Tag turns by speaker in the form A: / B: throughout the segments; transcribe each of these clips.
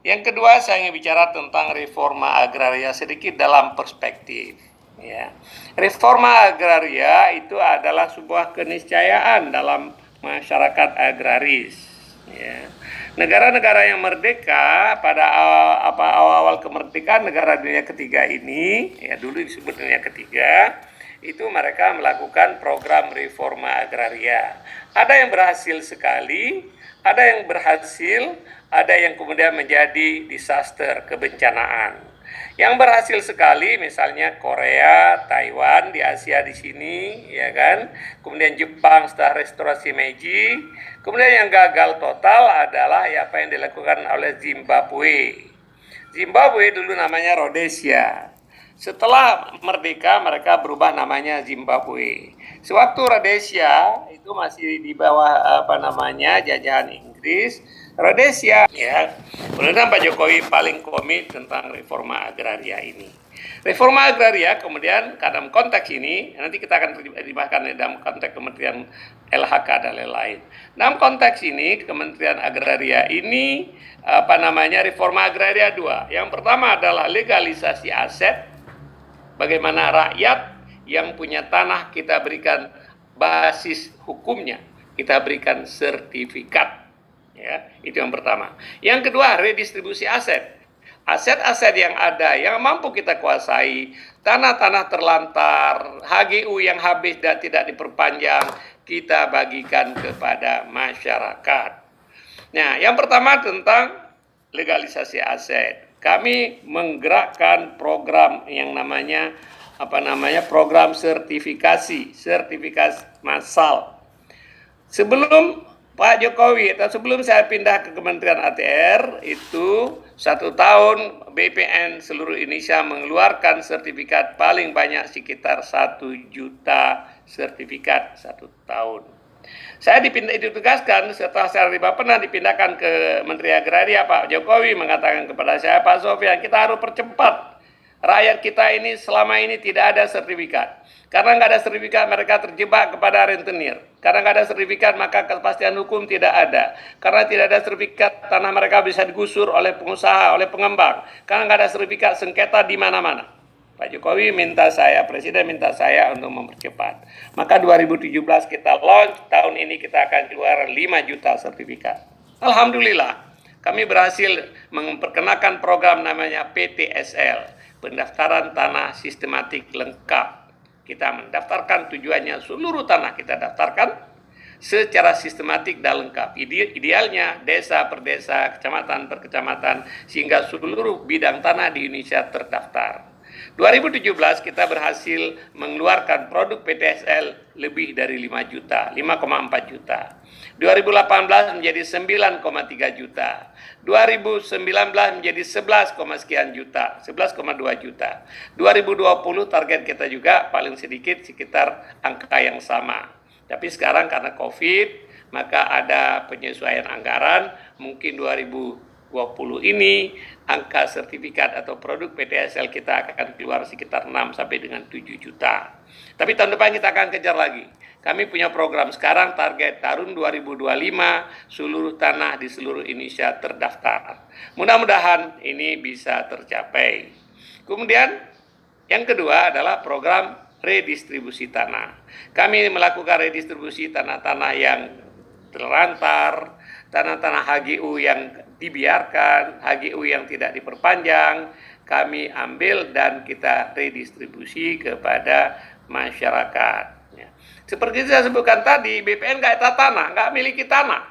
A: Yang kedua, saya ingin bicara tentang reforma agraria sedikit dalam perspektif. Ya. Reforma agraria itu adalah sebuah keniscayaan dalam masyarakat agraris. Ya. Negara-negara yang merdeka pada awal-awal kemerdekaan negara dunia ketiga ini, ya dulu disebut dunia ketiga, itu mereka melakukan program reforma agraria. Ada yang berhasil sekali, ada yang berhasil, ada yang kemudian menjadi disaster, kebencanaan. Yang berhasil sekali misalnya Korea, Taiwan di Asia di sini, ya kan. Kemudian Jepang setelah restorasi Meiji. Kemudian yang gagal total adalah apa yang dilakukan oleh Zimbabwe. Zimbabwe dulu namanya Rhodesia. Setelah merdeka mereka berubah namanya Zimbabwe. Sewaktu Rhodesia itu masih di bawah jajahan Inggris, Rhodesia ya. Kemudian Pak Jokowi paling komit tentang reforma agraria ini. Reforma agraria kemudian dalam konteks ini nanti kita akan terjemahkan dalam konteks Kementerian LHK dan lain-lain. Dalam konteks ini Kementerian Agraria ini reforma agraria 2. Yang pertama adalah legalisasi aset. Bagaimana rakyat yang punya tanah kita berikan basis hukumnya, kita berikan sertifikat. Ya, itu yang pertama. Yang kedua, redistribusi aset. Aset-aset yang ada yang mampu kita kuasai, tanah-tanah terlantar, HGU yang habis dan tidak diperpanjang, kita bagikan kepada masyarakat. Nah, yang pertama tentang legalisasi aset. Kami menggerakkan program yang namanya program sertifikasi massal. Sebelum Pak Jokowi atau sebelum saya pindah ke Kementerian ATR itu 1 tahun BPN seluruh Indonesia mengeluarkan sertifikat paling banyak sekitar 1 juta sertifikat 1 tahun. Saya ditugaskan setelah saya pernah dipindahkan ke Menteri Agraria, Pak Jokowi mengatakan kepada saya, Pak Sofyan, kita harus percepat. Rakyat kita ini selama ini tidak ada sertifikat. Karena nggak ada sertifikat mereka terjebak kepada rentenir. Karena nggak ada sertifikat maka kepastian hukum tidak ada. Karena tidak ada sertifikat tanah mereka bisa digusur oleh pengusaha, oleh pengembang. Karena nggak ada sertifikat sengketa di mana-mana. Pak Jokowi minta saya, Presiden minta saya untuk mempercepat. Maka 2017 kita launch, tahun ini kita akan keluar 5 juta sertifikat. Alhamdulillah, kami berhasil memperkenalkan program namanya PTSL, pendaftaran tanah sistematik lengkap. Kita mendaftarkan tujuannya seluruh tanah kita daftarkan secara sistematik dan lengkap. Idealnya desa per desa, kecamatan per kecamatan, sehingga seluruh bidang tanah di Indonesia terdaftar. 2017 kita berhasil mengeluarkan produk PTSL lebih dari 5 juta, 5,4 juta. 2018 menjadi 9,3 juta. 2019 menjadi 11, sekian juta, 11,2 juta. 2020 target kita juga paling sedikit sekitar angka yang sama. Tapi sekarang karena COVID, maka ada penyesuaian anggaran, mungkin 2020 ini angka sertifikat atau produk PTSL kita akan keluar sekitar 6 sampai dengan 7 juta. Tapi tahun depan kita akan kejar lagi. Kami punya program sekarang target tahun 2025 seluruh tanah di seluruh Indonesia terdaftar. Mudah-mudahan ini bisa tercapai. Kemudian yang kedua adalah program redistribusi tanah. Kami melakukan redistribusi tanah-tanah yang terlantar, tanah-tanah HGU yang dibiarkan, HGU yang tidak diperpanjang, kami ambil dan kita redistribusi kepada masyarakat. Seperti saya sebutkan tadi, BPN nggak ada tanah, nggak miliki tanah.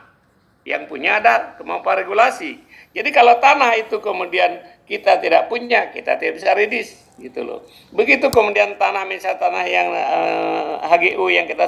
A: Yang punya ada kemampuan regulasi. Jadi kalau tanah itu kemudian kita tidak punya, kita tidak bisa redis, gitu loh. Begitu kemudian tanah misalnya tanah yang HGU yang kita